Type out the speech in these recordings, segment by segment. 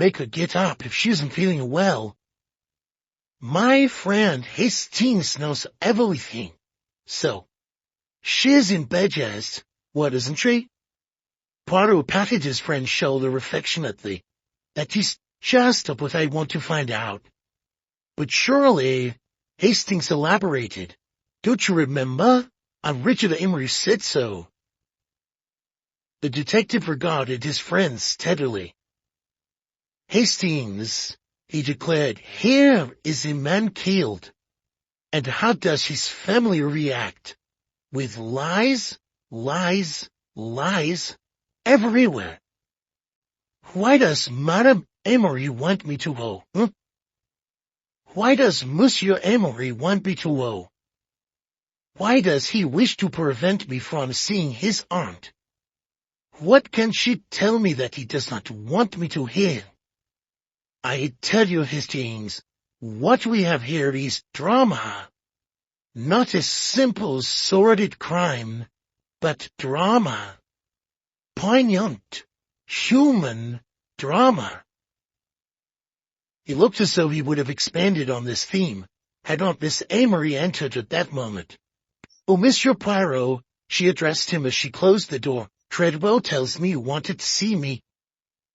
make her get up if she isn't feeling well. My friend Hastings knows everything. So, she's in bed, yes, what isn't she? Poirot patted his friend's shoulder affectionately. That is just what I want to find out. But surely, Hastings elaborated. Don't you remember? Richard Amory said so. The detective regarded his friend steadily. Hastings, he declared, here is a man killed. And how does his family react? With lies, lies, lies, everywhere. Why does Madame Amory want me to go? Why does Monsieur Amory want me to go? Why does he wish to prevent me from seeing his aunt? What can she tell me that he does not want me to hear? I tell you, Hastings, what we have here is drama. Not a simple, sordid crime, but drama. Poignant, human drama. He looked as though he would have expanded on this theme, had not Miss Amory entered at that moment. Oh, Monsieur Poirot, she addressed him as she closed the door. Treadwell tells me you wanted to see me.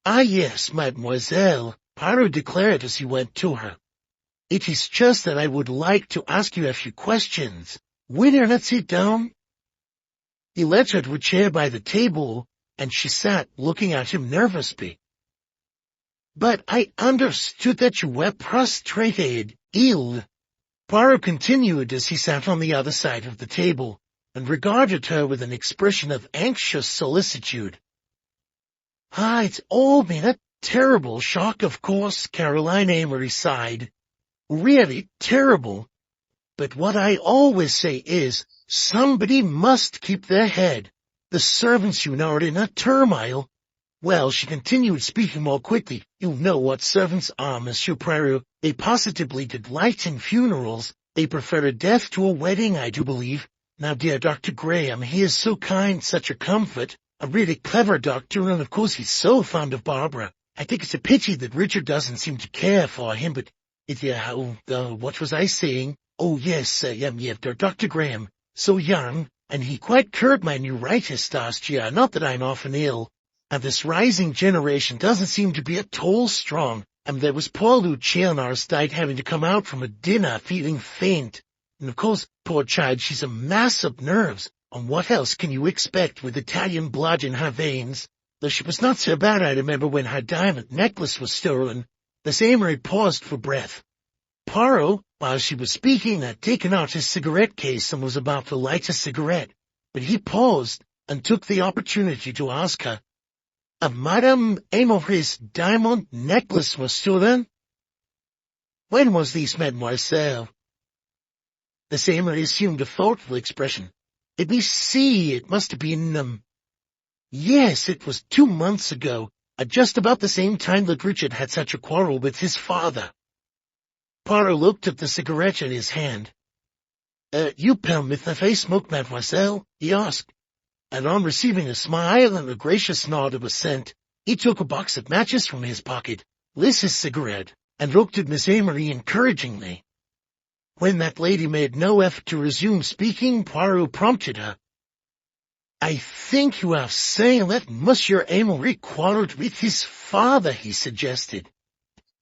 Ah, yes, mademoiselle, Poirot declared as he went to her. It is just that I would like to ask you a few questions. Will you not sit down? He led her to a chair by the table, and she sat looking at him nervously. But I understood that you were prostrated, ill. Poirot continued as he sat on the other side of the table, and regarded her with an expression of anxious solicitude. Ah, it's all been a terrible shock, of course, Caroline Amory sighed. Really terrible. But what I always say is, somebody must keep their head. The servants, you know, are in a turmoil. Well, she continued, speaking more quickly, you know what servants are, Monsieur Poirot. They positively delight in funerals. They prefer a death to a wedding, I do believe. Now, dear Dr. Graham, he is so kind, such a comfort, a really clever doctor, and of course he's so fond of Barbara. I think it's a pity that Richard doesn't seem to care for him, but what was I saying? Oh, yes, Dr. Graham, so young, and he quite cured my neuritis last year, not that I'm often ill. And this rising generation doesn't seem to be at all strong, and there was poor Luciana ours died having to come out from a dinner feeling faint. And of course, poor child, she's a mass of nerves, and what else can you expect with Italian blood in her veins? Though she was not so bad, I remember when her diamond necklace was stolen. Miss Amory paused for breath. Poirot, while she was speaking, had taken out his cigarette case and was about to light a cigarette, but he paused and took the opportunity to ask her, Madame Amory's diamond necklace was stolen? When was this, mademoiselle? Miss Amory assumed a thoughtful expression. Let me see, it must have been, yes, it was 2 months ago, at just about the same time that Richard had such a quarrel with his father. Poirot looked at the cigarette in his hand. You permit that I smoke, mademoiselle? He asked. And on receiving a smile and a gracious nod of assent, he took a box of matches from his pocket, lit his cigarette, and looked at Miss Amory encouragingly. When that lady made no effort to resume speaking, Poirot prompted her. I think you are saying that Monsieur Amory quarreled with his father, he suggested.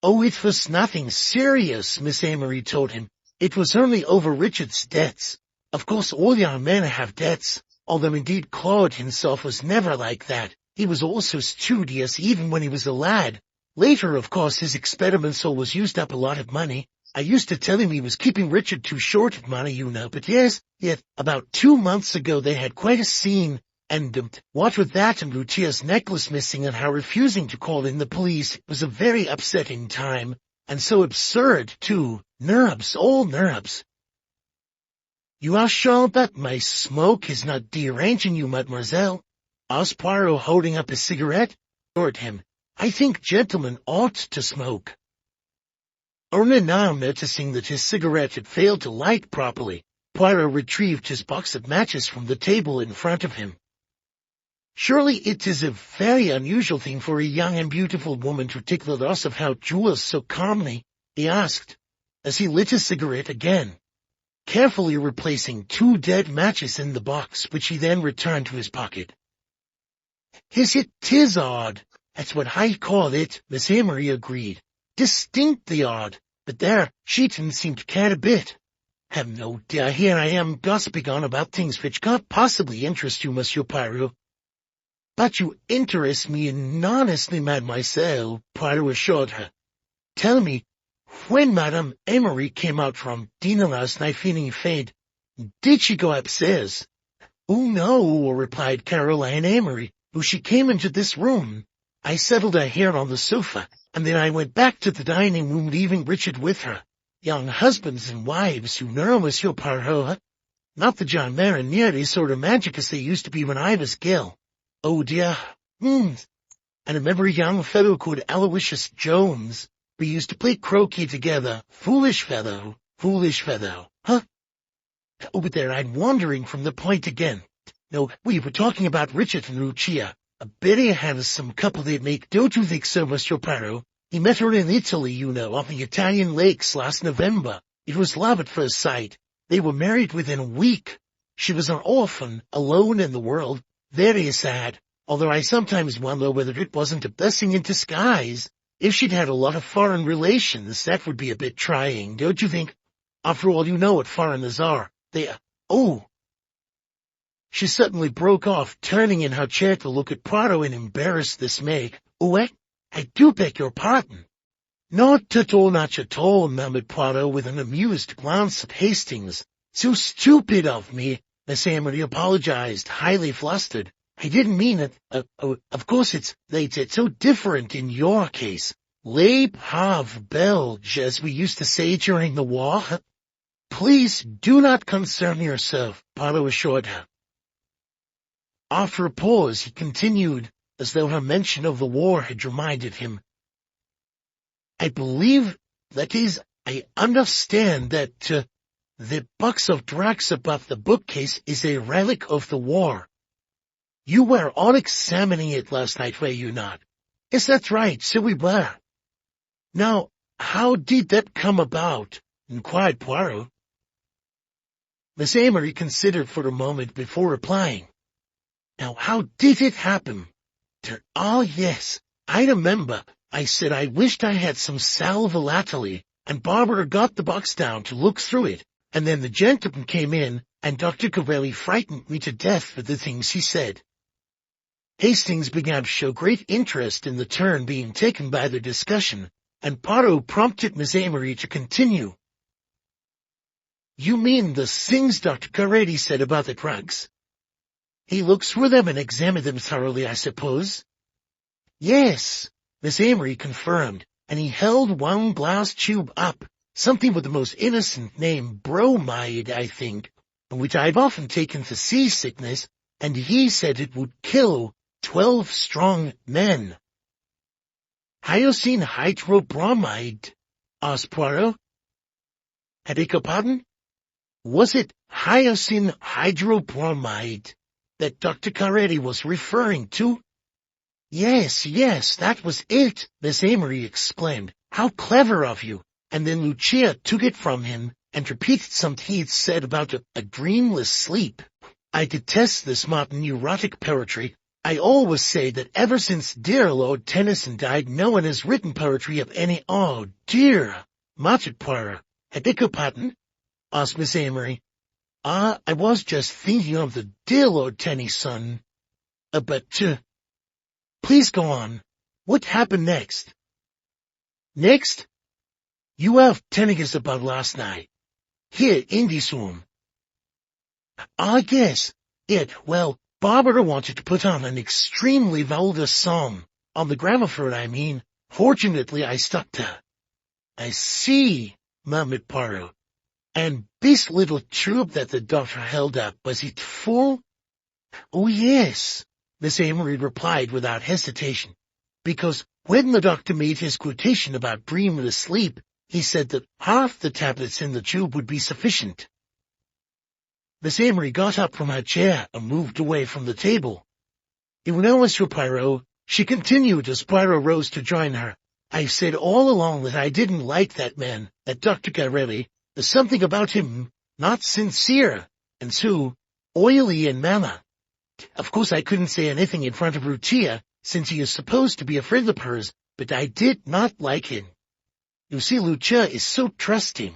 Oh, it was nothing serious, Miss Amory told him. It was only over Richard's debts. Of course, all young men have debts, although indeed Claude himself was never like that. He was also studious even when he was a lad. Later, of course, his experiments always used up a lot of money. I used to tell him he was keeping Richard too short of money, you know, but yes, yet about 2 months ago they had quite a scene, and what with that and Lucia's necklace missing and her refusing to call in the police, it was a very upsetting time, and so absurd, too. Nerves, all nerves. You are sure that my smoke is not deranging you, mademoiselle? Asked Poirot, holding up a cigarette toward him. I think gentlemen ought to smoke. Only now noticing that his cigarette had failed to light properly, Poirot retrieved his box of matches from the table in front of him. Surely it is a very unusual thing for a young and beautiful woman to take the loss of her jewels so calmly, he asked, as he lit a cigarette again, carefully replacing 2 dead matches in the box, which he then returned to his pocket. Yes, it is odd. That's what I call it, Miss Amory agreed. Distinctly odd, but there, she didn't seem to care a bit. No, dear, here I am gossiping on about things which can't possibly interest you, Monsieur Poirot. But you interest me enormously, mademoiselle, Poirot assured her. Tell me, when Madame Amory came out from dinner last night feeling faint, did she go upstairs? Oh, no, replied Caroline Amory, who she came into this room. I settled her here on the sofa, and then I went back to the dining room, leaving Richard with her. Young husbands and wives, you know, Monsieur Poirot. Not the John Marin nearly so romantic as they used to be when I was Gil. Oh, dear. And I remember a young fellow called Aloysius Jones. We used to play croquet together. Foolish fellow. Huh? Oh, but there, I'm wandering from the point again. No, we were talking about Richard and Lucia. A very handsome couple they'd make, don't you think so, Monsieur Poirot? He met her in Italy, you know, off the Italian lakes last November. It was love at first sight. They were married within a week. She was an orphan, alone in the world. Very sad, although I sometimes wonder whether it wasn't a blessing in disguise. If she'd had a lot of foreign relations, that would be a bit trying, don't you think? After all, you know what foreigners are. Oh! She suddenly broke off, turning in her chair to look at Poirot in embarrassed dismay. Oh, I do beg your pardon. Not at all, murmured Poirot with an amused glance at Hastings. So stupid of me. Miss Amory apologized, highly flustered. I didn't mean it. Of course it's so different in your case. Les pauvres Belges, as we used to say during the war. Please do not concern yourself, Poirot assured her. After a pause, he continued, as though her mention of the war had reminded him. I believe, that is, I understand that, the box of drugs above the bookcase is a relic of the war. You were all examining it last night, were you not? Yes, that's right, so we were. Now, how did that come about? Inquired Poirot. Miss Amory considered for a moment before replying. Now, how did it happen? Yes, I remember. I said I wished I had some sal volatile, and Barbara got the box down to look through it, and then the gentleman came in, and Dr. Corelli frightened me to death with the things he said. Hastings began to show great interest in the turn being taken by the discussion, and Poirot prompted Miss Amory to continue. You mean the things Dr. Corelli said about the drugs? He looked through them and examined them thoroughly, I suppose? Yes, Miss Amory confirmed, and he held one glass tube up, something with the most innocent name, bromide, I think, which I've often taken for seasickness, and he said it would kill 12 strong men. Hyoscine hydrobromide? Asked Poirot. I beg your pardon? Was it hyoscine hydrobromide that Dr. Corelli was referring to? Yes, that was it, Miss Amory exclaimed. How clever of you. And then Lucia took it from him and repeated something he'd said about a dreamless sleep. I detest this modern neurotic poetry. I always say that ever since dear Lord Tennyson died, no one has written poetry of any— Oh, dear, muttered Poirot. I beg your pardon? Asked Miss Amory. I was just thinking of the dear Lord Tennyson. Please go on. What happened next? Next? You have telling us about last night. Here in this room. Yes. Well, Barbara wanted to put on an extremely vulgar song. On the gramophone, I mean. Fortunately, I stuck to her. I see, murmured Poirot. And this little tube that the doctor held up, was it full? Oh, yes, Miss Amory replied without hesitation, because when the doctor made his quotation about dreamless sleep, he said that half the tablets in the tube would be sufficient. Miss Amory got up from her chair and moved away from the table. You know, Monsieur Poirot, she continued as Poirot rose to join her. I said all along that I didn't like that man, that Dr. Garelli. There's something about him not sincere, and so oily in manner. Of course I couldn't say anything in front of Lucia, since he is supposed to be a friend of hers, but I did not like him. You see, Lucia is so trusting.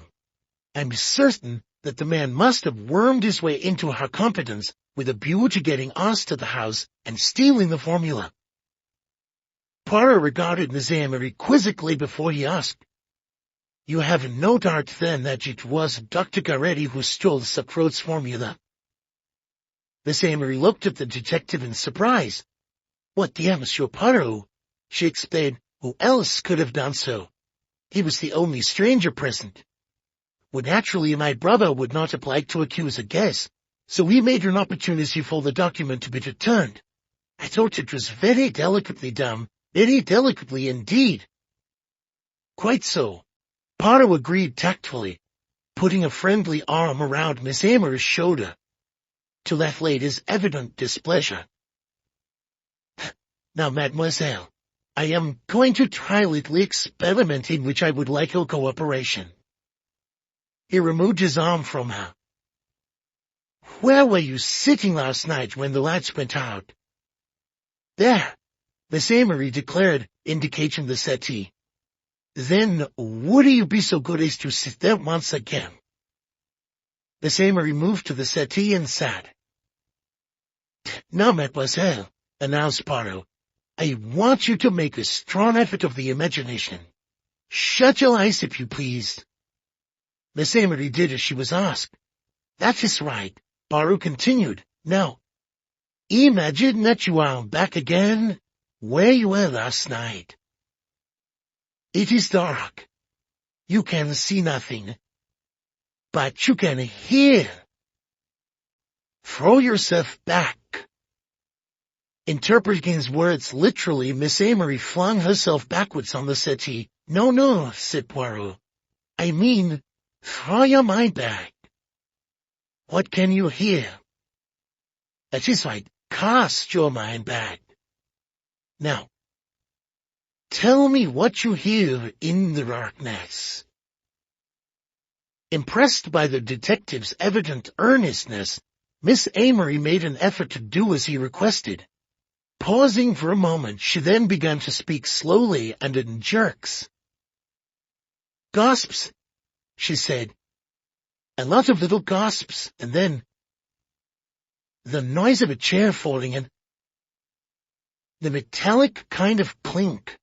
I'm certain that the man must have wormed his way into her confidence with a view to getting us to the house and stealing the formula. Poirot regarded Miss Amory quizzically before he asked, You have no doubt then that it was Dr. Garelli who stole Sir Claud's formula? Miss Amory looked at the detective in surprise. What, dear Monsieur Poirot, she exclaimed, who else could have done so? He was the only stranger present. Well, naturally my brother would not have liked to accuse a guest, so we made an opportunity for the document to be returned. I thought it was very delicately done, very delicately indeed. Quite so. Poirot agreed tactfully, putting a friendly arm around Miss Amory's shoulder, to that lady's evident displeasure. Now, mademoiselle, I am going to try a little experiment in which I would like your cooperation. He removed his arm from her. Where were you sitting last night when the lights went out? There, Miss Amory declared, indicating the settee. Then would you be so good as to sit there once again? Miss Amory moved to the settee and sat. Now, mademoiselle, announced Poirot, I want you to make a strong effort of the imagination. Shut your eyes, if you please. Miss Amory did as she was asked. That is right, Poirot continued. Now, imagine that you are back again where you were last night. It is dark. You can see nothing, but you can hear. Throw yourself back. Interpreting his words literally, Miss Amory flung herself backwards on the settee. No, said Poirot. I mean, throw your mind back. What can you hear? That is right. Cast your mind back. Now, tell me what you hear in the darkness. Impressed by the detective's evident earnestness, Miss Amory made an effort to do as he requested. Pausing for a moment, she then began to speak slowly and in jerks. Gasps, she said. A lot of little gasps, and then the noise of a chair falling and the metallic kind of clink.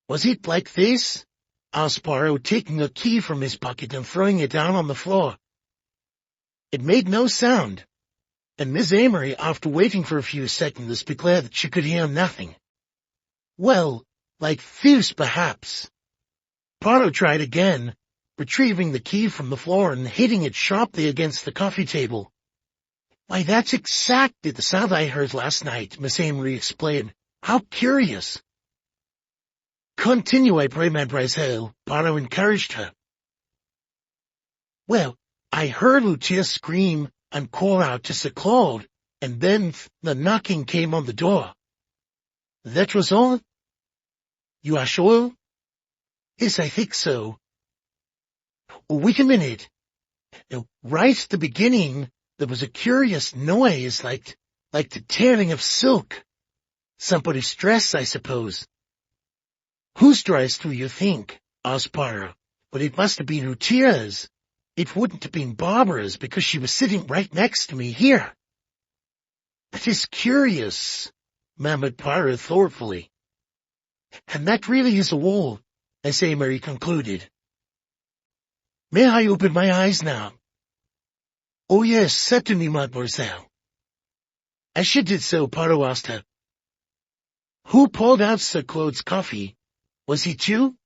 Was it like this? Asked Poirot, taking a key from his pocket and throwing it down on the floor. It made no sound, and Miss Amory, after waiting for a few seconds, declared that she could hear nothing. Well, like this, perhaps. Poirot tried again, retrieving the key from the floor and hitting it sharply against the coffee table. Why, that's exactly the sound I heard last night, Miss Amory explained. How curious. Continue, I pray, mademoiselle, Poirot encouraged her. Well, I heard Lucia scream and call out to Sir Claud, and then the knocking came on the door. That was all? You are sure? Yes, I think so. Wait a minute. Right at the beginning, there was a curious noise, like the tearing of silk. Somebody's dress, I suppose. Whose dress do you think? Asked Poirot. But it must have been Lucia's. It wouldn't have been Barbara's, because she was sitting right next to me here. That is curious, murmured Poirot thoughtfully. And that really is a wall, as Amory concluded. May I open my eyes now? Oh yes, certainly, mademoiselle. As she did so, Poirot asked her, Who poured out Sir Claude's coffee? Was it you?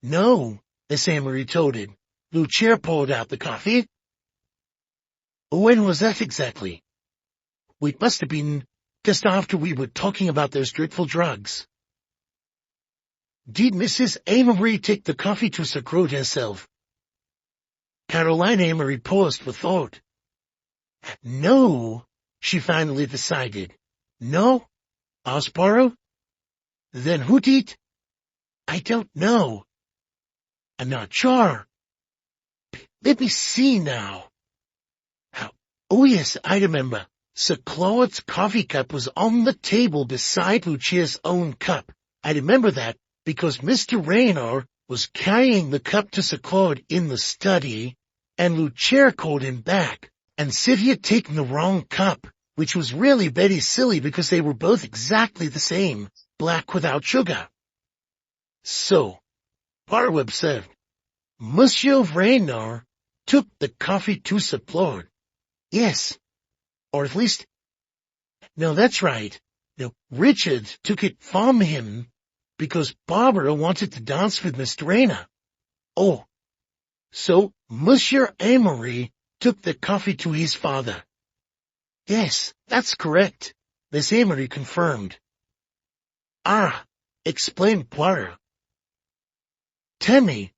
No, Miss Amory told him. Lucia poured out the coffee. When was that exactly? It must have been just after we were talking about those dreadful drugs. Did Mrs. Amory take the coffee to Sir Claude herself? Caroline Amory paused for thought. No, she finally decided. No? asked Poirot. Then who did? I don't know. I'm not sure. Let me see now. Oh yes, I remember. Sir Claud's coffee cup was on the table beside Lucia's own cup. I remember that because Mr. Raynor was carrying the cup to Sir Claud in the study, and Lucia called him back and said he had taken the wrong cup, which was really very silly because they were both exactly the same, black without sugar. So, Poirot observed, Monsieur Raynor took the coffee to Sir Claud. Yes, or at least, no, that's right. No, Richard took it from him because Barbara wanted to dance with Mr. Raynor. Oh, so Monsieur Amory took the coffee to his father. Yes, that's correct, Miss Amory confirmed. Ah, explained Poirot. Tell me,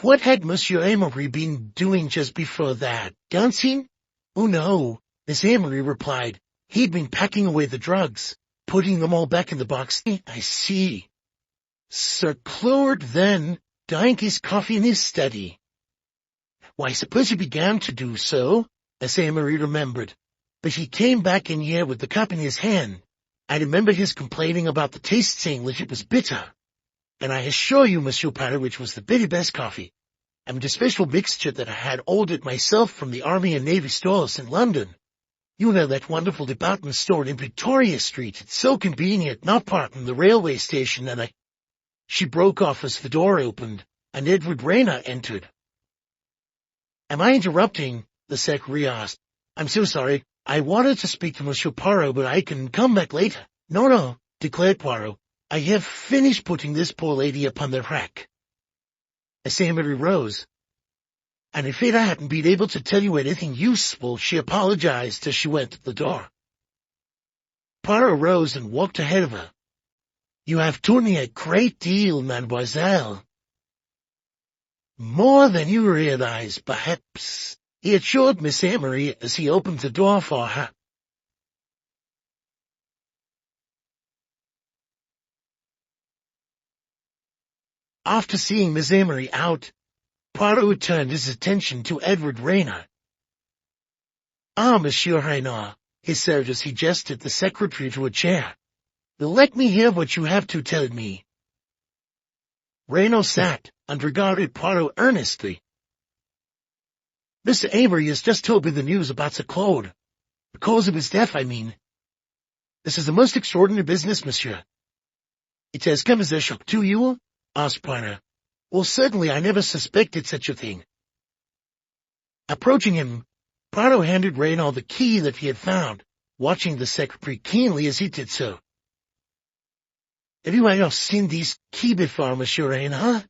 what had Monsieur Amory been doing just before that? Dancing? Oh no, Miss Amory replied. He'd been packing away the drugs, putting them all back in the box. I see. Sir Claud then drank his coffee in his study. Why, I suppose he began to do so, Miss Amory remembered, but he came back in here with the cup in his hand. I remember his complaining about the taste, saying that it was bitter. And I assure you, Monsieur Poirot, which was the very best coffee. I mean, a special mixture that I had ordered myself from the Army and Navy stores in London. You know that wonderful department store in Victoria Street. It's so convenient, not far from the railway station, and She broke off as the door opened, and Edward Raynor entered. Am I interrupting? The secretary asked. I'm so sorry. I wanted to speak to Monsieur Poirot, but I can come back later. No, declared Poirot. I have finished putting this poor lady upon the rack. Miss Amory rose. I'm afraid I haven't been able to tell you anything useful, she apologized as she went to the door. Poirot rose and walked ahead of her. You have told me a great deal, mademoiselle. More than you realize, perhaps, he assured Miss Amory as he opened the door for her. After seeing Miss Amory out, Poirot turned his attention to Edward Raynor. Ah, Monsieur Raynor, he said as he gestured the secretary to a chair. Let me hear what you have to tell me. Raynor sat and regarded Poirot earnestly. Mr. Amory has just told me the news about Sir Claud. The cause of his death, I mean. This is the most extraordinary business, monsieur. It has come as a shock to you? Asked Poirot. Well, certainly I never suspected such a thing. Approaching him, Poirot handed Raynor the key that he had found, watching the secretary keenly as he did so. Have you ever seen this key before, Monsieur Raynor?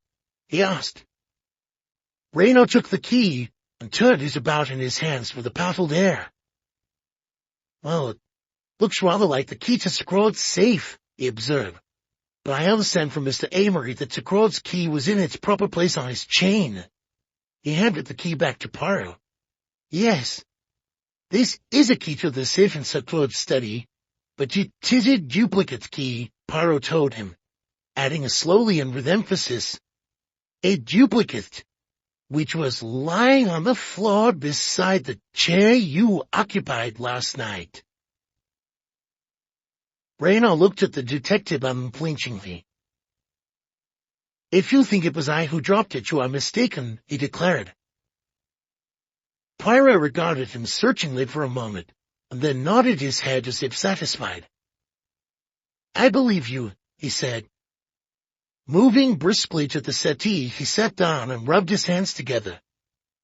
He asked. Raynor took the key and turned it about in his hands with a baffled air. Well, it looks rather like the key to Sir Claud's safe, he observed. But I understand from Mr. Amory that Sir Claud's key was in its proper place on his chain. He handed the key back to Poirot. Yes, this is a key to the safe in Sir Claud's study, but it is a duplicate key, Poirot told him, adding slowly and with emphasis, a duplicate, which was lying on the floor beside the chair you occupied last night. Raynor looked at the detective unflinchingly. If you think it was I who dropped it, you are mistaken, he declared. Poirot regarded him searchingly for a moment, and then nodded his head as if satisfied. I believe you, he said. Moving briskly to the settee, he sat down and rubbed his hands together.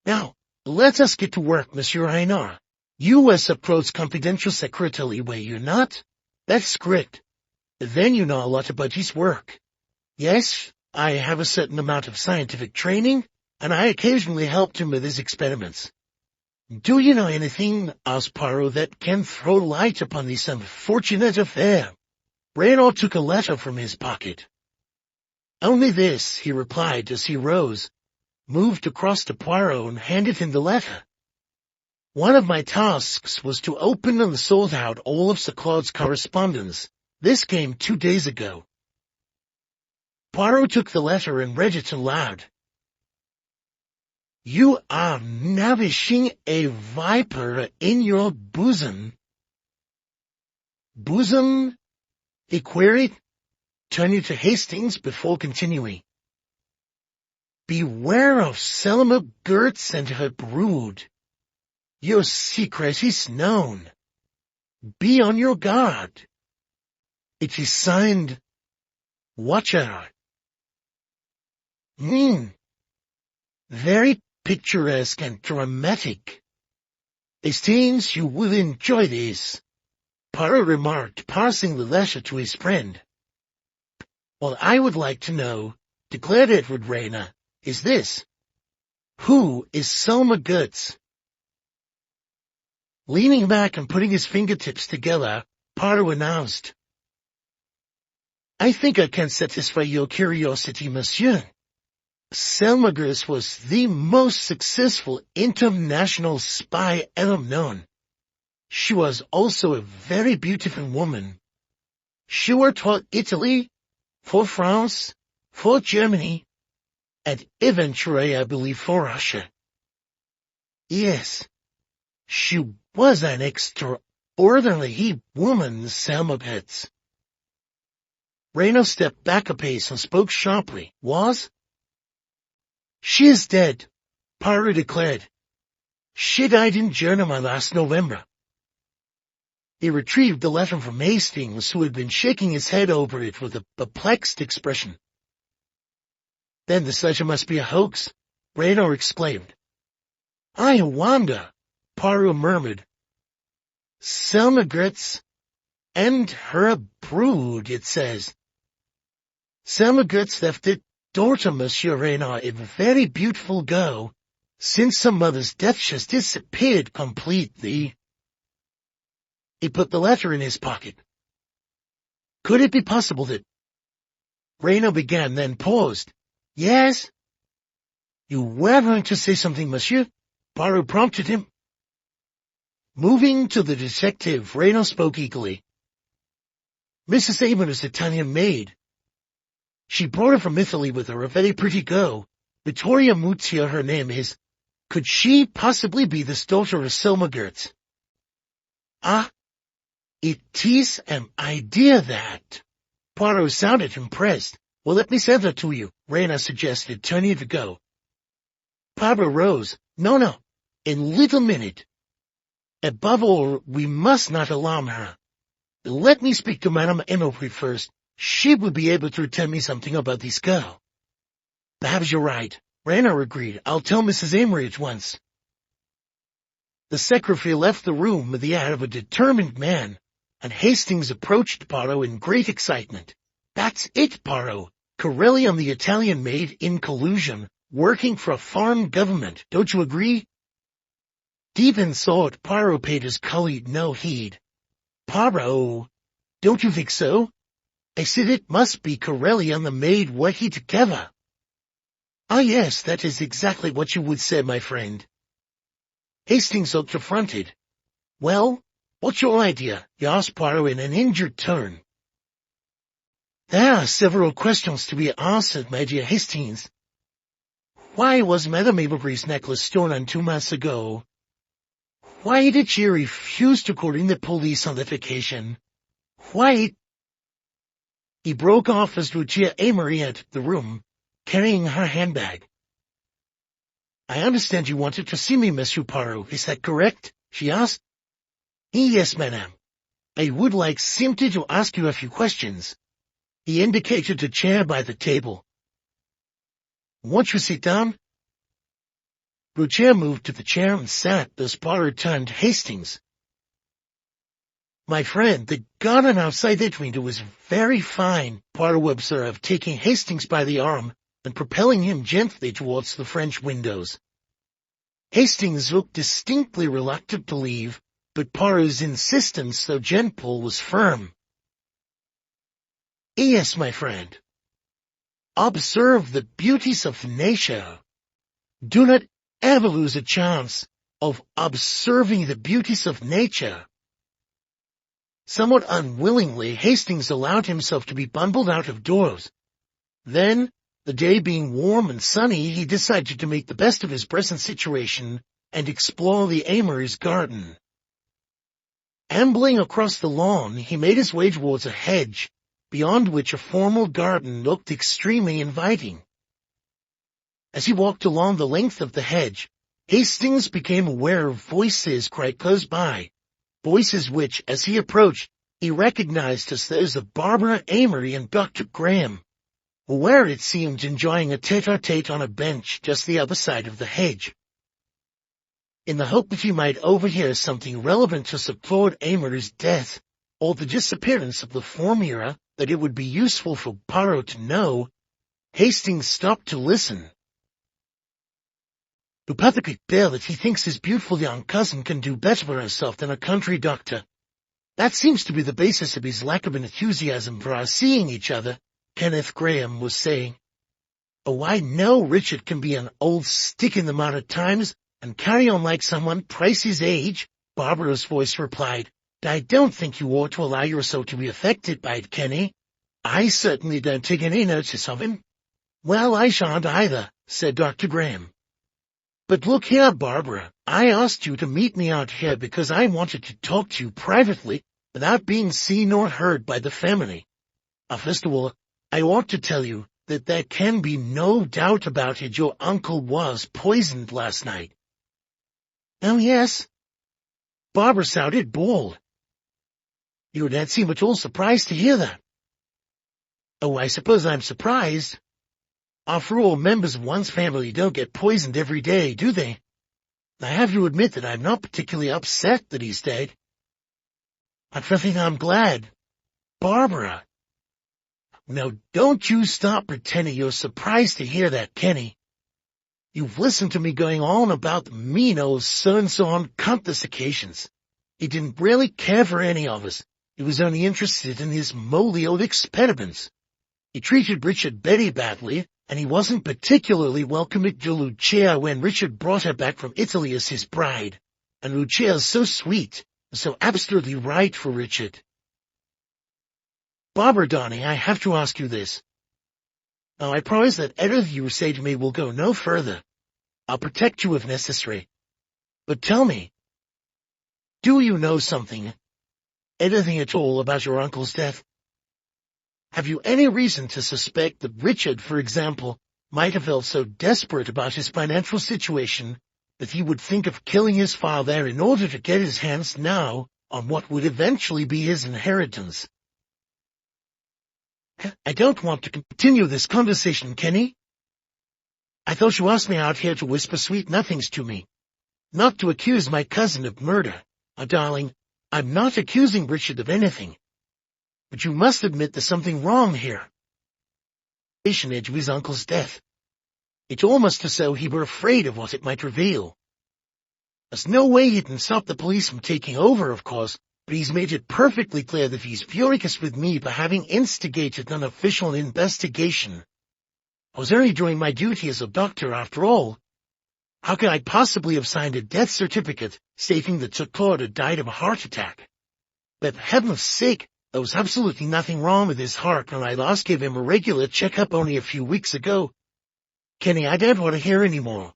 Now, let us get to work, Monsieur Raynor. You were Sir Claud's confidential secretary, were you not? That's correct. Then you know a lot about his work. Yes, I have a certain amount of scientific training, and I occasionally helped him with his experiments. Do you know anything, asked Poirot, that can throw light upon this unfortunate affair? Raynor took a letter from his pocket. Only this, he replied as he rose, moved across to Poirot and handed him the letter. One of my tasks was to open and sort out all of Sir Claud's correspondence. This came 2 days ago. Poirot took the letter and read it aloud. You are nourishing a viper in your bosom. Bosom? He queried, turning to Hastings before continuing. Beware of Selma Gertz and her brood. Your secret is known. Be on your guard. It is signed, Watcher. Very picturesque and dramatic. Hastings, you will enjoy this, Poirot remarked, passing the letter to his friend. What I would like to know, declared Edward Rayner, is this. Who is Selma Gertz? Leaning back and putting his fingertips together, Poirot announced, I think I can satisfy your curiosity, monsieur. Selma Gertz was the most successful international spy ever known. She was also a very beautiful woman. She worked for Italy, for France, for Germany, and eventually, I believe, for Russia. Yes, she was an extraordinary woman, Selma Gertz. Rayner stepped back a pace and spoke sharply. Was? She is dead, Poirot declared. She died in Germany last November. He retrieved the letter from Hastings, who had been shaking his head over it with a perplexed expression. Then this letter must be a hoax, Rayner exclaimed. I wonder, Poirot murmured. Selma Gertz and her brood, it says. Selma Gertz left her daughter, Monsieur Rayner, a very beautiful girl. Since her mother's death, she has disappeared completely. He put the letter in his pocket. Could it be possible that... Rayner began, then paused. Yes? You were going to say something, monsieur? Poirot prompted him. Moving to the detective, Rayner spoke eagerly. Mrs. Amory's Italian maid. She brought her from Italy with her, a very pretty girl. Vittoria Muzia, her name is. Could she possibly be the daughter of Selma Gertz? Ah, it is an idea that. Poirot sounded impressed. Well, let me send her to you, Rayner suggested, turning to go. Poirot rose. No, in little minute. Above all, we must not alarm her. Let me speak to Madame Amory first. She will be able to tell me something about this girl. Perhaps you're right, Rayner agreed. I'll tell Mrs. Amory at once. The secretary left the room with the air of a determined man, and Hastings approached Poirot in great excitement. That's it, Poirot. Corelli and the Italian maid in collusion, working for a foreign government. Don't you agree? Deep in thought, Poirot paid his colleague no heed. Poirot, don't you think so? I said it must be Corelli and the maid working together. Ah, yes, that is exactly what you would say, my friend. Hastings looked affronted. Well, what's your idea? He asked Poirot in an injured tone. There are several questions to be answered, my dear Hastings. Why was Madame Amory's necklace stolen 2 months ago? Why did she refuse to call in the police on that occasion? Why... He broke off as Lucia Amory entered the room, carrying her handbag. I understand you wanted to see me, Monsieur Poirot. Is that correct? She asked. Yes, madame. I would like simply to ask you a few questions. He indicated a chair by the table. Won't you sit down? Lucia moved to the chair and sat as Poirot turned to Hastings. My friend, the garden outside that window is very fine, Poirot observed, taking Hastings by the arm and propelling him gently towards the French windows. Hastings looked distinctly reluctant to leave, but Poirot's insistence, though gentle, was firm. Yes, my friend. Observe the beauties of nature. Do not ever lose a chance of observing the beauties of nature. Somewhat unwillingly, Hastings allowed himself to be bundled out of doors. Then, the day being warm and sunny, he decided to make the best of his present situation and explore the Amory's garden. Ambling across the lawn, he made his way towards a hedge, beyond which a formal garden looked extremely inviting. As he walked along the length of the hedge, Hastings became aware of voices quite close by, voices which, as he approached, he recognized as those of Barbara Amory and Dr. Graham, who were, it seemed, enjoying a tete-a-tete on a bench just the other side of the hedge. In the hope that he might overhear something relevant to Sir Claud Amory's death, or the disappearance of the formula that it would be useful for Poirot to know, Hastings stopped to listen. "To perfectly clear that he thinks his beautiful young cousin can do better for herself than a country doctor. That seems to be the basis of his lack of enthusiasm for our seeing each other," Kenneth Graham was saying. "Oh, I know Richard can be an old stick-in-the-mud at times and carry on like someone twice his age," Barbara's voice replied. "I don't think you ought to allow yourself to be affected by it, Kenny. I certainly don't take any notice of him." "Well, I shan't either," said Dr. Graham. "But look here, Barbara, I asked you to meet me out here because I wanted to talk to you privately without being seen or heard by the family. First of all, I ought to tell you that there can be no doubt about it, your uncle was poisoned last night." "Oh, yes?" Barbara sounded bold. "You don't seem at all surprised to hear that." "Oh, I suppose I'm surprised. After all, members of one's family don't get poisoned every day, do they? I have to admit that I'm not particularly upset that he's dead." "I think I'm glad." "Barbara." "Now, don't you stop pretending you're surprised to hear that, Kenny. You've listened to me going on about the mean old so-and-so on countless occasions. He didn't really care for any of us. He was only interested in his moly old experiments. He treated Richard very badly, and he wasn't particularly welcoming to Lucia when Richard brought her back from Italy as his bride. And Lucia's so sweet, and so absolutely right for Richard." "Barbara, darling, I have to ask you this. Now, I promise that anything you say to me will go no further. I'll protect you if necessary. But tell me, do you know something, anything at all about your uncle's death? Have you any reason to suspect that Richard, for example, might have felt so desperate about his financial situation that he would think of killing his father in order to get his hands now on what would eventually be his inheritance?" "I don't want to continue this conversation, Kenny. I thought you asked me out here to whisper sweet nothings to me, not to accuse my cousin of murder. Darling, I'm not accusing Richard of anything. But you must admit there's something wrong here. The edge of his uncle's death. It's almost as though he were afraid of what it might reveal. There's no way he can stop the police from taking over, of course, but he's made it perfectly clear that he's furious with me for having instigated an official investigation. I was only doing my duty as a doctor, after all. How could I possibly have signed a death certificate stating that Sir Claud had died of a heart attack? But for heaven's sake, there was absolutely nothing wrong with his heart when I last gave him a regular checkup only a few weeks ago. Kenny, I don't want to hear any more.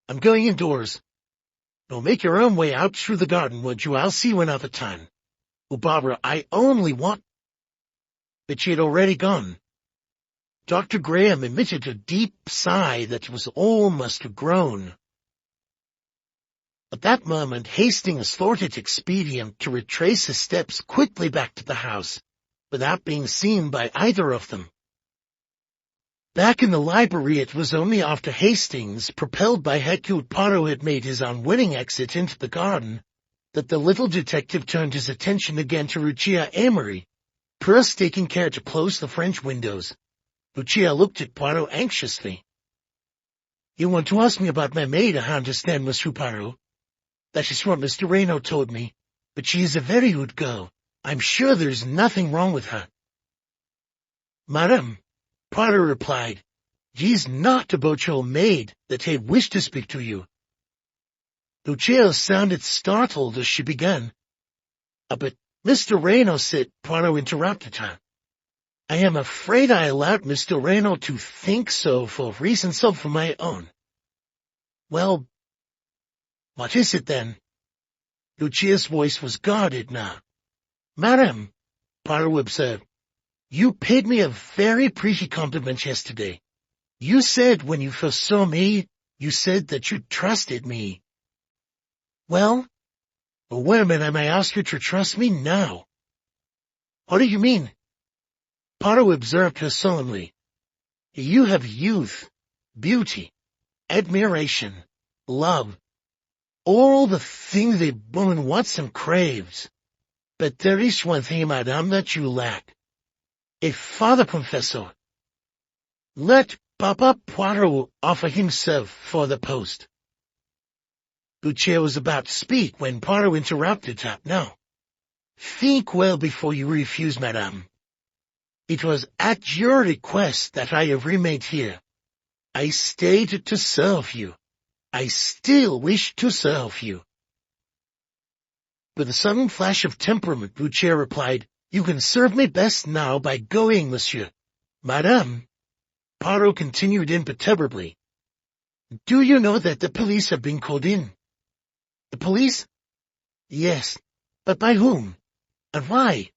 I'm going indoors. Now make your own way out through the garden, won't you? I'll see you another time. Oh, Barbara, I only want—" But she had already gone. Dr. Graham emitted a deep sigh that was almost a groan. At that moment, Hastings thought it expedient to retrace his steps quickly back to the house, without being seen by either of them. Back in the library, it was only after Hastings, propelled by Hercule Poirot, had made his unwitting exit into the garden, that the little detective turned his attention again to Lucia Amory, first taking care to close the French windows. Lucia looked at Poirot anxiously. "You want to ask me about my maid, I understand, Monsieur Poirot. That is what Mr. Raynaud told me, but she is a very good girl. I'm sure there is nothing wrong with her." "Madame," Poirot replied, "it is not about your maid that I wish to speak to you." Lucia sounded startled as she began. But Mr. Reno said," Poirot interrupted her. "I am afraid I allowed Mr. Reno to think so for reasons of my own." "Well, what is it then?" Lucia's voice was guarded now. "Madame," Poirot observed, "you paid me a very pretty compliment yesterday. You said when you first saw me, you said that you trusted me. Well, where am I ask you to trust me now?" "What do you mean?" Poirot observed her solemnly. "You have youth, beauty, admiration, love, all the things a woman wants and craves. But there is one thing, madame, that you lack. A father confessor. Let Papa Poirot offer himself for the post." Lucia was about to speak when Poirot interrupted her. "No. Think well before you refuse, madame. It was at your request that I have remained here. I stayed to serve you. I still wish to serve you." With a sudden flash of temperament, Lucia replied, "You can serve me best now by going, monsieur." "Madame," Poirot continued imperturbably, "do you know that the police have been called in?" "The police?" "Yes, but by whom? And why?"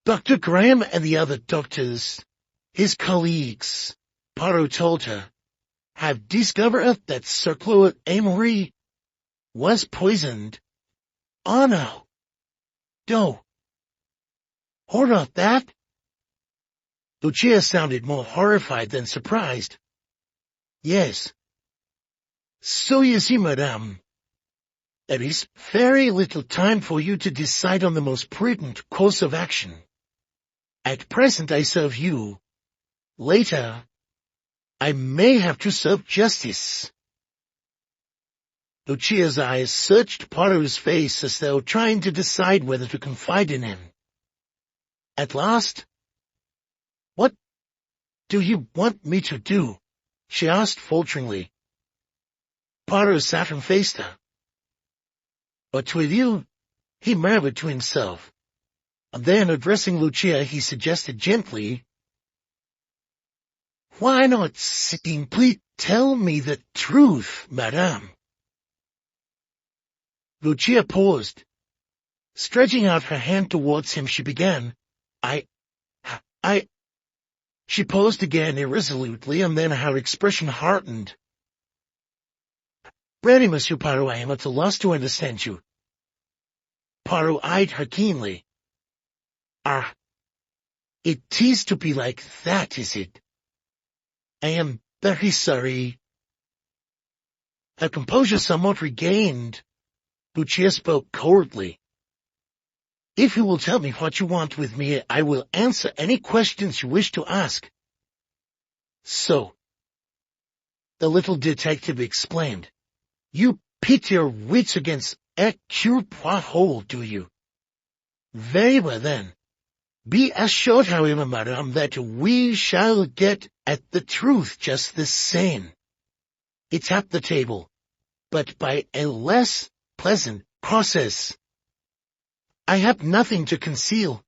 "Dr. Graham and the other doctors, his colleagues," Poirot told her, "have discovered that Sir Claud Amory was poisoned." "Oh no. No. What about that?" Lucia sounded more horrified than surprised. "Yes. So you see, madame, there is very little time for you to decide on the most prudent course of action. At present I serve you. Later, I may have to serve justice." Lucia's eyes searched Poirot's face as though trying to decide whether to confide in him. At last, "What do you want me to do?" she asked falteringly. Poirot sat and faced her. "But with you," he murmured to himself. And then, addressing Lucia, he suggested gently, "Why not simply tell me the truth, madame?" Lucia paused. Stretching out her hand towards him, she began, I... She paused again irresolutely, and then her expression hardened. "Really, Monsieur Poirot, I am at a loss to understand you." Poirot eyed her keenly. "Ah, it is to be like that, is it? I am very sorry." Her composure somewhat regained, Lucia spoke coldly. "If you will tell me what you want with me, I will answer any questions you wish to ask." "So," the little detective exclaimed, "you pit your wits against Hercule Poirot, do you? Very well, then. Be assured, however, madame, that we shall get at the truth just the same. It's at the table, but by a less pleasant process." "I have nothing to conceal,"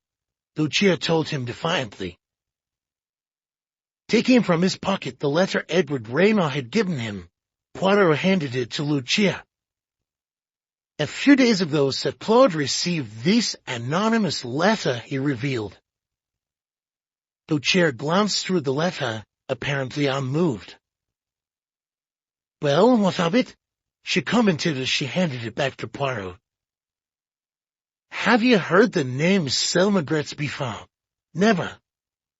Lucia told him defiantly. Taking from his pocket the letter Edward Reno had given him, Poirot handed it to Lucia. "A few days ago, Sir Claude received this anonymous letter," he revealed. Lucia glanced through the letter, apparently unmoved. "Well, what of it?" she commented as she handed it back to Poirot. "Have you heard the name Selma Gretz before?" "Never."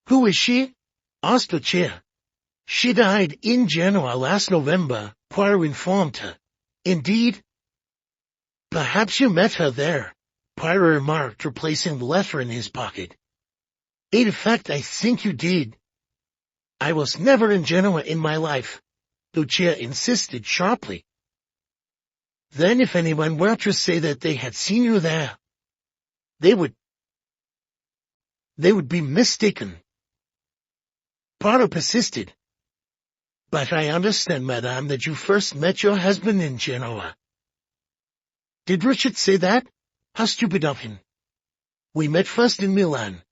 "Who is she?" asked Lucia. "She died in Genoa last November," Poirot informed her. "Indeed?" "Perhaps you met her there," Poirot remarked, replacing the letter in his pocket. "In fact, I think you did." "I was never in Genoa in my life," Lucia insisted sharply. "Then if anyone were to say that they had seen you there, they would be mistaken." Poirot persisted. "But I understand, madame, that you first met your husband in Genoa." Did Richard say that? How stupid of him. We met first in Milan.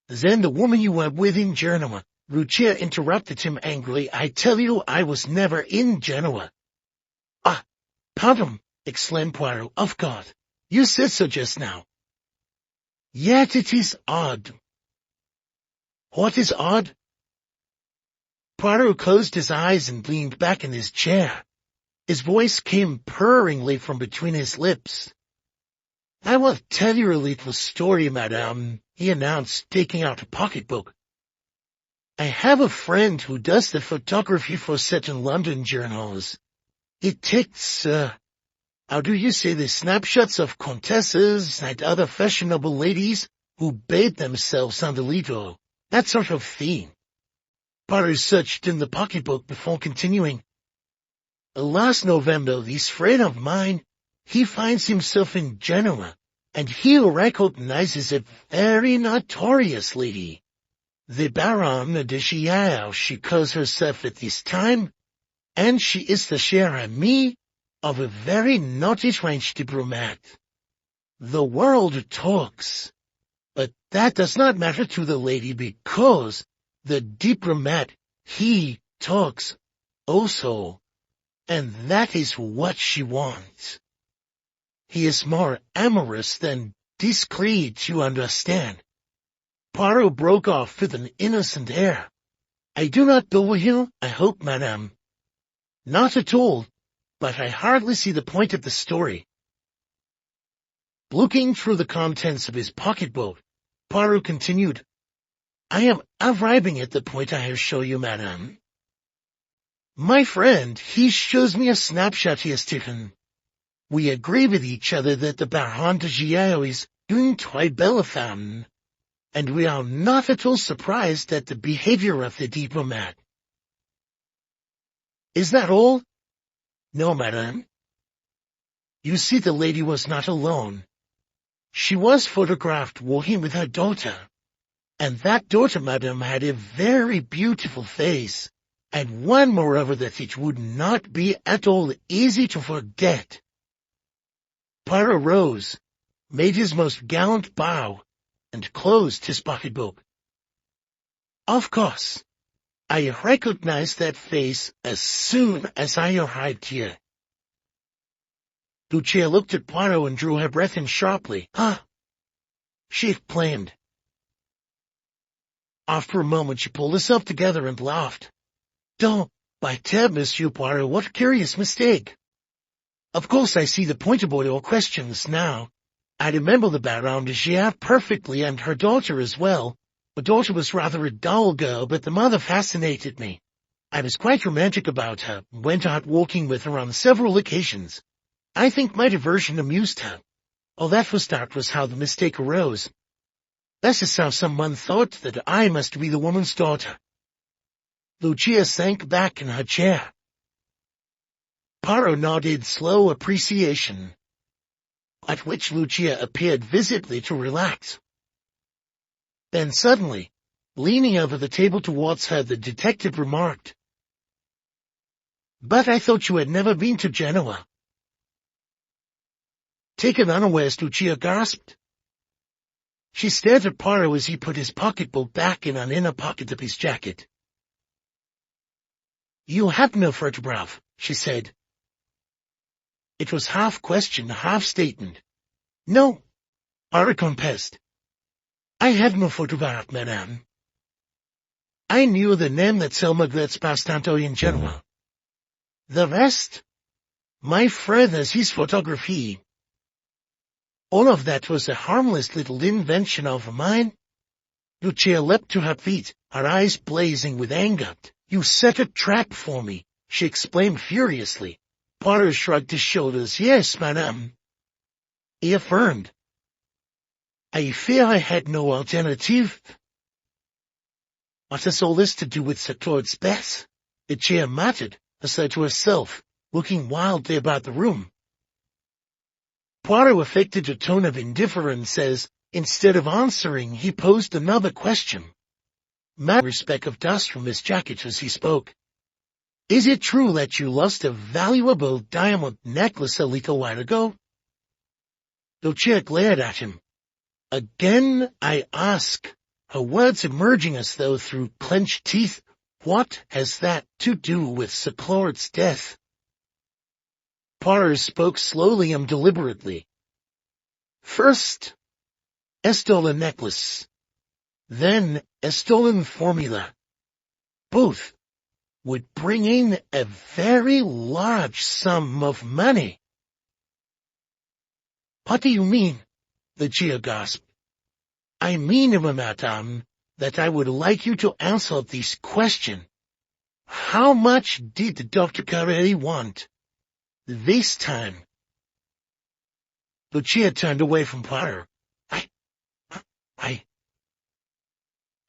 Then the woman you were with in Genoa. Lucia interrupted him angrily. I tell you, I was never in Genoa. Ah, pardon, exclaimed Poirot. Of God, you said so just now. Yet it is odd. What is odd? Poirot closed his eyes and leaned back in his chair. His voice came purringly from between his lips. I will tell you a little story, madame, he announced, taking out a pocketbook. I have a friend who does the photography for certain London journals. He takes, how do you say, the snapshots of countesses and other fashionable ladies who bathe themselves on the Lido, that sort of thing. Poirot searched in the pocketbook before continuing. Last November, this friend of mine, he finds himself in Genoa, and he recognizes a very notorious lady. The Baronne de Giaour, she calls herself at this time, and she is the chère amie of a very naughty French diplomat. The world talks, but that does not matter to the lady because the diplomat, he talks also, and that is what she wants. He is more amorous than discreet, you understand. Poirot broke off with an innocent air. I do not bore you, I hope, madame. Not at all, but I hardly see the point of the story. Looking through the contents of his pocketbook, Poirot continued, I am arriving at the point I have shown you, madame. My friend, he shows me a snapshot he has taken. We agree with each other that the Baronne de Giaour is une très belle femme, and we are not at all surprised at the behavior of the diplomat. Is that all? No, madame. You see, the lady was not alone. She was photographed walking with her daughter, and that daughter, madame, had a very beautiful face, and one, moreover, that it would not be at all easy to forget. Poirot rose, made his most gallant bow, and closed his pocketbook. Of course, I recognized that face as soon as I arrived here. Lucia looked at Poirot and drew her breath in sharply. Ah! She exclaimed. After a moment she pulled herself together and laughed. Don't, by terre, Monsieur Poirot, what a curious mistake. Of course I see the point of all your questions now. I remember the Baronne de Giaour perfectly, and her daughter as well. The daughter was rather a dull girl, but the mother fascinated me. I was quite romantic about her, and went out walking with her on several occasions. I think my diversion amused her. All that for start was how the mistake arose. This is how someone thought that I must be the woman's daughter. Lucia sank back in her chair. Poirot nodded slow appreciation, at which Lucia appeared visibly to relax. Then suddenly, leaning over the table towards her, the detective remarked, But I thought you had never been to Genoa. Taken unawares, Lucia gasped. She stared at Poirot as he put his pocketbook back in an inner pocket of his jacket. You have no photograph, she said. It was half question, half statement. No, Poirot confessed. I have no photograph, madame. I knew the name that Selma gets past tanto in Genoa. The rest? My friend has his photography. All of that was a harmless little invention of mine. Lucia leapt to her feet, her eyes blazing with anger. You set a trap for me, she exclaimed furiously. Poirot shrugged his shoulders. Yes, madame, he affirmed. I fear I had no alternative. What has all this to do with Sir Claude's death? Lucia muttered, as though to herself, looking wildly about the room. Poirot affected a tone of indifference as, instead of answering, he posed another question. Matter speck of dust from his jacket as he spoke. Is it true that you lost a valuable diamond necklace a little while ago? Lucia glared at him. Again I ask, her words emerging as though through clenched teeth, what has that to do with Sir Claud's death? Poirot spoke slowly and deliberately. First, a stolen necklace. Then a stolen formula. Both would bring in a very large sum of money. What do you mean? Lucia gasped. I mean, madame, that I would like you to answer this question. How much did Dr. Carelli want? This time. Lucia turned away from Poirot.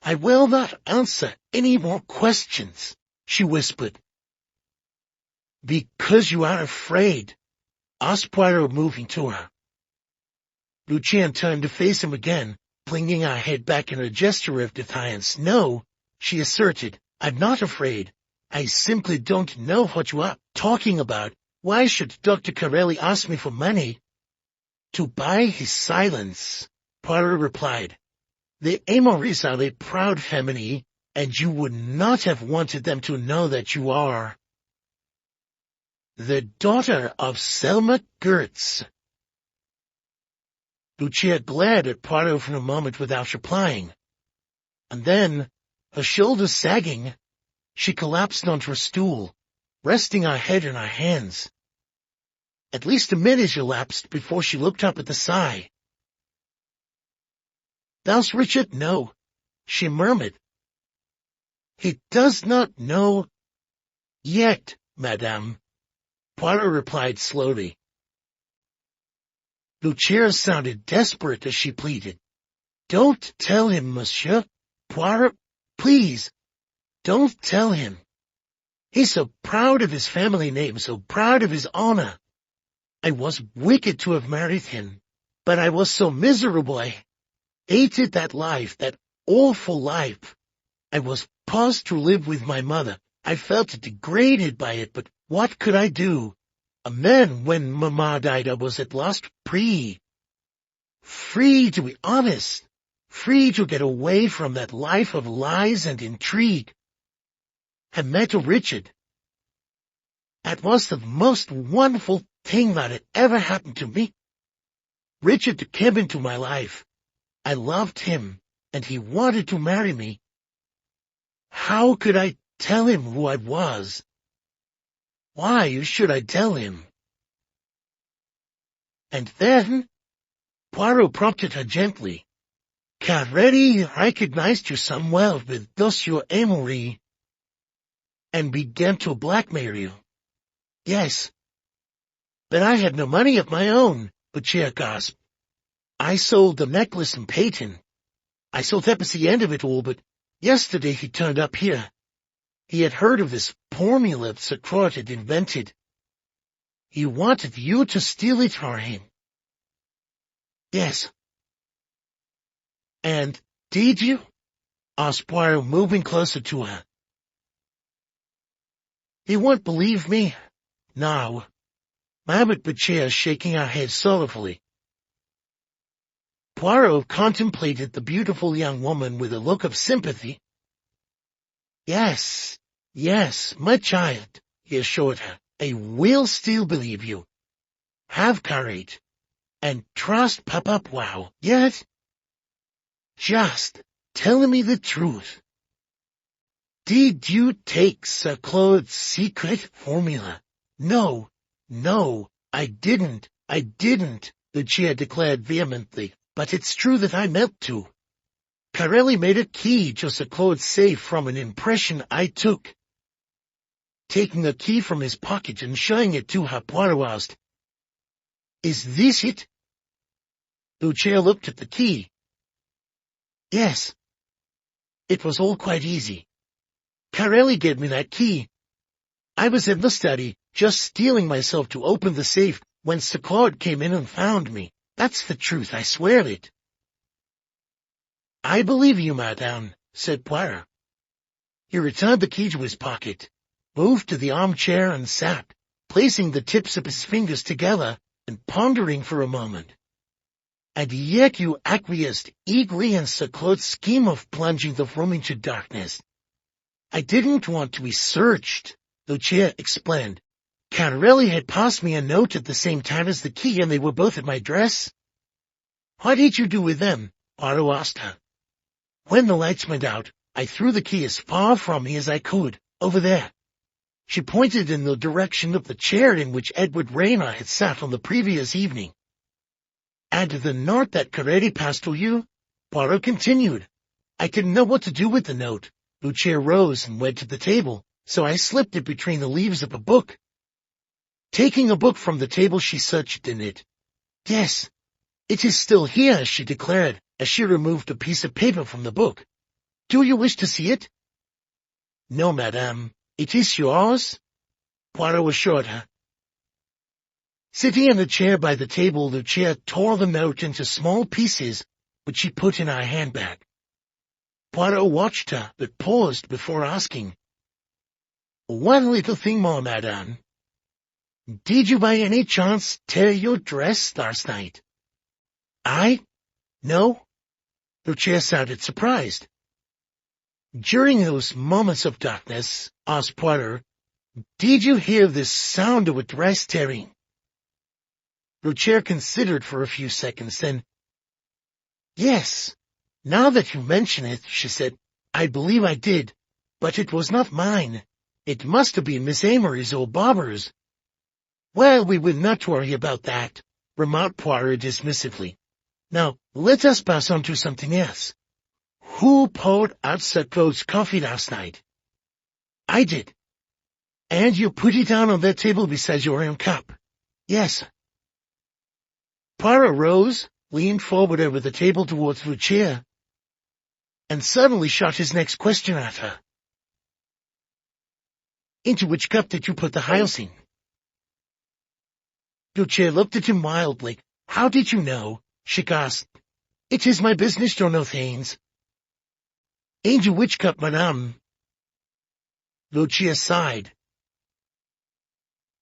I will not answer any more questions, she whispered. Because you are afraid, asked Poirot, moving to her. Lucia turned to face him again, flinging her head back in a gesture of defiance. No, she asserted, I'm not afraid. I simply don't know what you are talking about. Why should Dr. Carelli ask me for money? To buy his silence, Poirot replied. The Amorys are a proud family, and you would not have wanted them to know that you are the daughter of Selma Gertz. Lucia glared at Poirot for a moment without replying, and then, her shoulders sagging, she collapsed onto a stool, resting her head in her hands. At least a minute elapsed before she looked up at the sky. Does Richard know? She murmured. He does not know yet, madame, Poirot replied slowly. Lucia sounded desperate as she pleaded. Don't tell him, monsieur. Poirot, please, don't tell him. He's so proud of his family name, so proud of his honor. I was wicked to have married him, but I was so miserable. I hated that life, that awful life. I was forced to live with my mother. I felt degraded by it, but what could I do? And then, when Mamma died, I was at last free. Free to be honest. Free to get away from that life of lies and intrigue. I met Richard. That was the most wonderful thing that had ever happened to me. Richard came into my life. I loved him, and he wanted to marry me. How could I tell him who I was? Why should I tell him? And then, Poirot prompted her gently. Carelli recognized you somewhere with Monsieur Amory, and began to blackmail you. Yes. But I had no money of my own, Lucia gasped. I sold the necklace and paid him. I thought that was the end of it all, but yesterday he turned up here. He had heard of this formula Sir Claud had invented. He wanted you to steal it for him. Yes. And did you? Asked Poirot, moving closer to her. He won't believe me. Now. Murmured Lucia, shaking her head sorrowfully. Poirot contemplated the beautiful young woman with a look of sympathy. Yes, my child, he assured her. I will still believe you. Have courage, and trust Papa Poirot. Yet, just tell me the truth. Did you take Sir Claud's secret formula? No, I didn't, Lucia declared vehemently. But it's true that I meant to. Carelli made a key to Sir Claud's safe from an impression I took. Taking a key from his pocket and showing it to her, Poirot asked, Is this it? Lucia looked at the key. Yes. It was all quite easy. Carelli gave me that key. I was in the study, just steeling myself to open the safe, when Sir Claud came in and found me. That's the truth, I swear it. I believe you, madame, said Poirot. He returned the key to his pocket. moved to the armchair and sat, placing the tips of his fingers together and pondering for a moment. And yet you acquiesced eagerly in Sir Claud's scheme of plunging the room into darkness. I didn't want to be searched, Lucia explained. Carelli had passed me a note at the same time as the key, and they were both at my dress. What did you do with them? Poirot asked her. When the lights went out, I threw the key as far from me as I could, over there. She pointed in the direction of the chair in which Edward Rayner had sat on the previous evening. And the note that Coretti passed to you? Poirot continued. I didn't know what to do with the note. Lucia rose and went to the table, so I slipped it between the leaves of a book. Taking a book from the table, she searched in it. Yes, it is still here, she declared, as she removed a piece of paper from the book. Do you wish to see it? No, madame. It is yours? Poirot assured her. Sitting in the chair by the table, Lucia tore the note into small pieces, which she put in her handbag. Poirot watched her, but paused before asking. One little thing more, madame. Did you by any chance tear your dress last night? I? No. Lucia sounded surprised. During those moments of darkness, asked Poirot, did you hear the sound of a dress tearing? Lucia considered for a few seconds, then, yes, now that you mention it, she said, I believe I did, but it was not mine. It must have been Miss Amory's or Barbara's. Well, we will not worry about that, remarked Poirot dismissively. Now, let us pass on to something else. Who poured out Sir Claude's coffee last night? I did. And you put it down on that table beside your own cup? Yes. Poirot rose, leaned forward over the table towards Lucia, and suddenly shot his next question at her. Into which cup did you put the hyacinth? Lucia looked at him wildly. How did you know? She gasped. It is my business to know things. Into which cup, madame? Lucia sighed.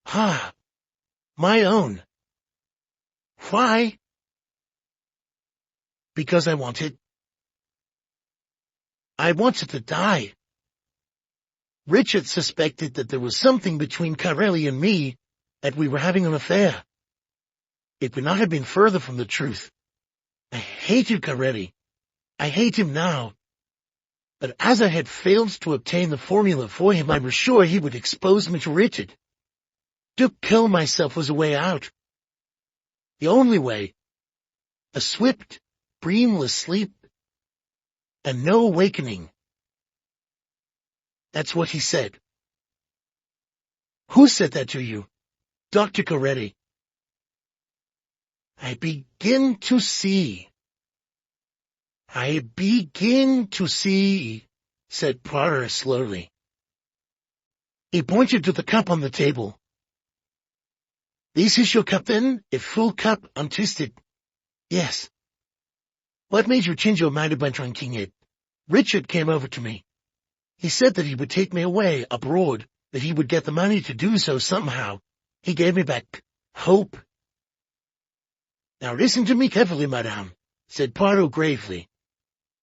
Ah, my own. Why? Because I wanted to die. Richard suspected that there was something between Carelli and me, that we were having an affair. It would not have been further from the truth. I hated Carelli. I hate him now. But as I had failed to obtain the formula for him, I was sure he would expose me to Richard. To kill myself was a way out. The only way. A swift, dreamless sleep, and no awakening. That's what he said. Who said that to you? Dr. Coretti. I begin to see, said Poirot slowly. He pointed to the cup on the table. This is your cup, then? A full cup, untwisted? Yes. What made you change your mind about drinking it? Richard came over to me. He said that he would take me away, abroad, that he would get the money to do so somehow. He gave me back hope. Now listen to me carefully, madame, said Poirot gravely.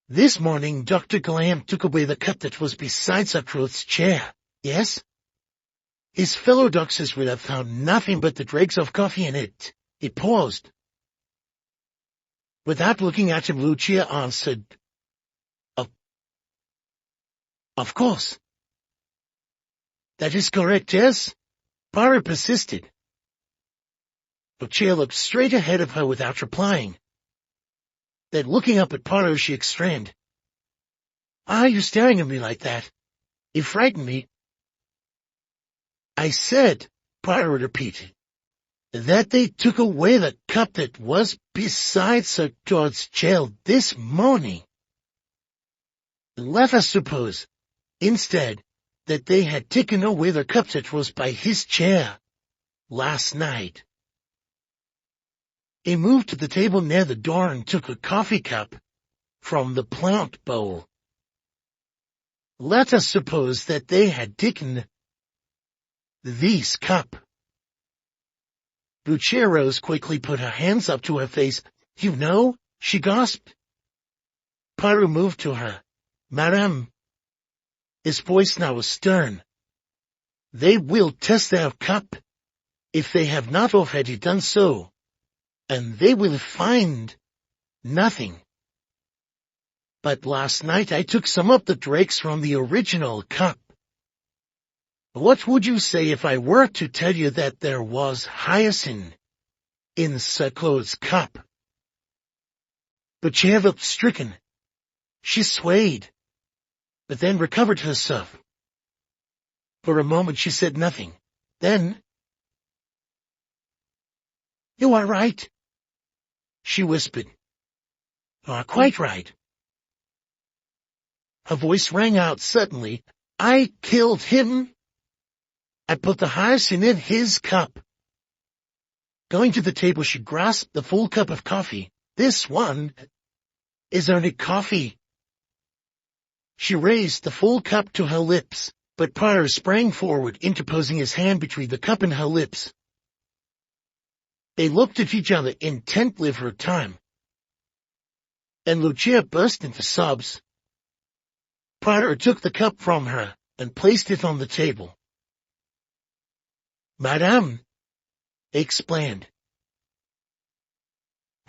This morning Dr. Graham took away the cup that was beside Sir Claude's chair. Yes? His fellow doctors would have found nothing but the dregs of coffee in it. He paused. Without looking at him, Lucia answered, Of course. That is correct, yes? Poirot persisted. Lucia looked straight ahead of her without replying. Then, looking up at Poirot, she exclaimed, Why are you staring at me like that? You frightened me. I said, Poirot repeated, that they took away the cup that was beside Sir Claude's chair this morning. Let us suppose, instead, that they had taken away the cup that was by his chair last night. He moved to the table near the door and took a coffee cup from the plant bowl. Let us suppose that they had taken This cup. Lucia Rose quickly put her hands up to her face. You know, she gasped. Poirot moved to her. Madame. His voice now was stern. They will test their cup, if they have not already done so, and they will find nothing. But last night I took some of the dregs from the original cup. What would you say if I were to tell you that there was hyacinth in Sir Claud's cup? But she looked stricken. She swayed, but then recovered herself. For a moment she said nothing. Then, "You are right," she whispered. "You are quite right." Her voice rang out suddenly. "I killed him. I put the hyacinth in his cup." Going to the table, she grasped the full cup of coffee. "This one is only coffee." She raised the full cup to her lips, but Poirot sprang forward, interposing his hand between the cup and her lips. They looked at each other intently for a time. Then Lucia burst into sobs. Poirot took the cup from her and placed it on the table. "Madame," he explained.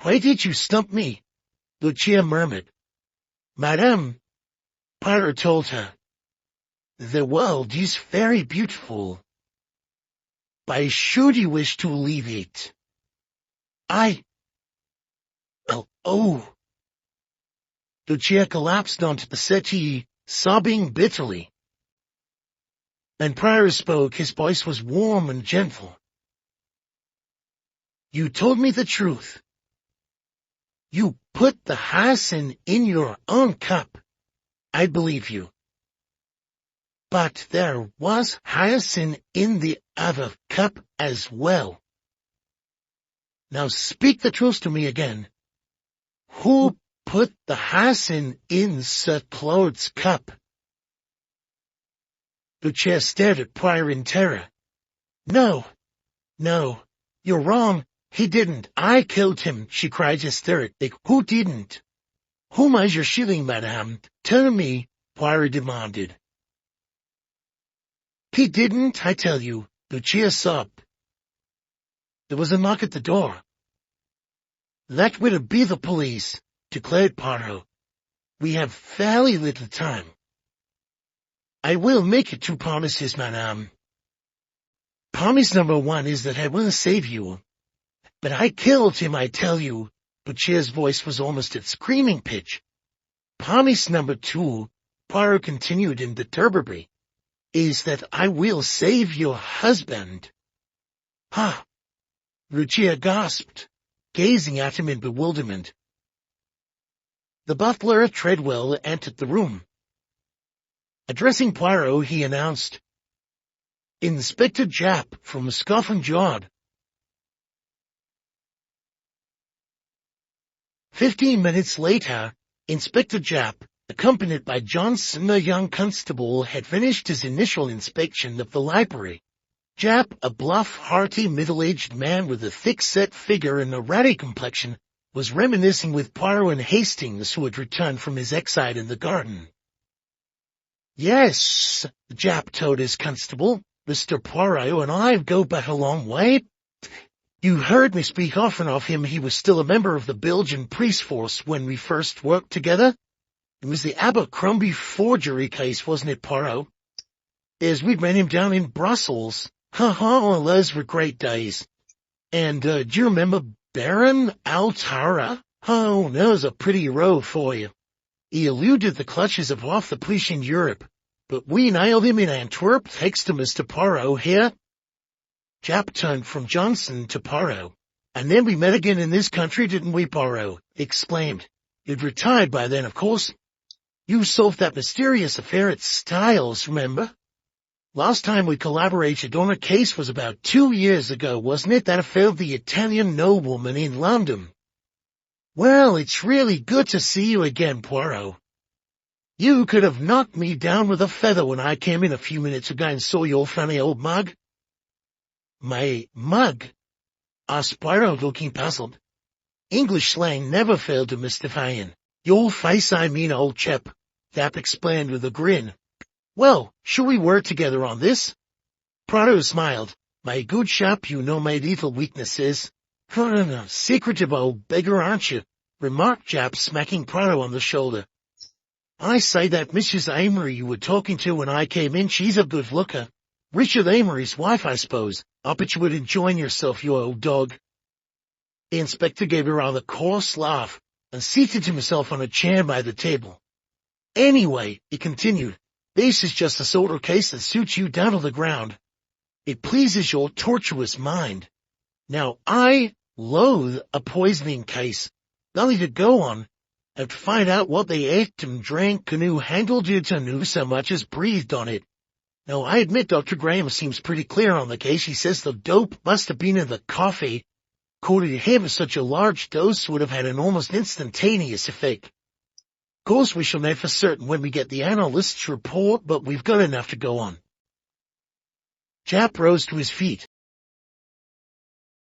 "Why did you stump me?" Lucia murmured. "Madame," Poirot told her, "the world is very beautiful. Why should you wish to leave it? Oh. Lucia collapsed onto the settee, sobbing bitterly. And Poirot spoke. His voice was warm and gentle. "You told me the truth. You put the hyacinth in your own cup. I believe you. But there was hyacinth in the other cup as well. Now speak the truth to me again. Who put the hyacinth in Sir Claude's cup?" Lucia stared at Poirot in terror. No, you're wrong. He didn't. I killed him," she cried hysterically. "Who didn't? Whom is your shilling, madame? Tell me," Poirot demanded. "He didn't, I tell you," Lucia sobbed. There was a knock at the door. "That will be the police," declared Poirot. "We have fairly little time." "I will make it 2 promises, madame. Promise number 1 is that I will save you. But I killed him, I tell you." Lucia's voice was almost at screaming pitch. "Promise number 2, Poirot continued imperturbably, is that I will save your husband." "Ha!" Lucia gasped, gazing at him in bewilderment. The butler, Treadwell, entered the room. Addressing Poirot, he announced, "Inspector Japp from Scotland Yard." 15 minutes later, Inspector Japp, accompanied by Johnson, a young constable, had finished his initial inspection of the library. Japp, a bluff, hearty, middle-aged man with a thick-set figure and a ratty complexion, was reminiscing with Poirot and Hastings, who had returned from his exile in the garden. "Yes," Japp told his constable, "Mr. Poirot and I go back a long way. You heard me speak often of him. He was still a member of the Belgian police force when we first worked together. It was the Abercrombie forgery case, wasn't it, Poirot? As we ran him down in Brussels. Those were great days. And do you remember Baron Altara? Oh, that was a pretty row for you. He eluded the clutches of half the police in Europe, but we nailed him in Antwerp thanks to Mr. Poirot here." Japp turned from Johnson to Poirot. "And then we met again in this country, didn't we, Poirot?" exclaimed. "You'd retired by then, of course. You solved that mysterious affair at Styles, remember? Last time we collaborated on a case was about 2 years ago, wasn't it? That affair of the Italian nobleman in London. Well, it's really good to see you again, Poirot. You could have knocked me down with a feather when I came in a few minutes ago and saw your funny old mug. My mug? Asked Poirot, looking puzzled. English slang never failed to mystify him. Your face, I mean, old chap, Thap explained with a grin. Well, shall we work together on this? Poirot smiled. My good chap, you know my little weaknesses. Secretive old beggar, aren't you? Remarked Japp, smacking Poirot on the shoulder. I say that Mrs. Amory you were talking to when I came in, she's a good looker. Richard Amory's wife, I suppose. I bet you would enjoy yourself, you old dog. The inspector gave a rather coarse laugh and seated himself on a chair by the table. Anyway, he continued, this is just the sort of case that suits you down to the ground. It pleases your tortuous mind. Now, I loathe a poisoning case, only to go on and find out what they ate and drank and who handled it and who so much as breathed on it. Now, I admit Dr. Graham seems pretty clear on the case. He says the dope must have been in the coffee. According to him, such a large dose would have had an almost instantaneous effect. Of course, we shall know for certain when we get the analyst's report, but we've got enough to go on. Japp rose to his feet.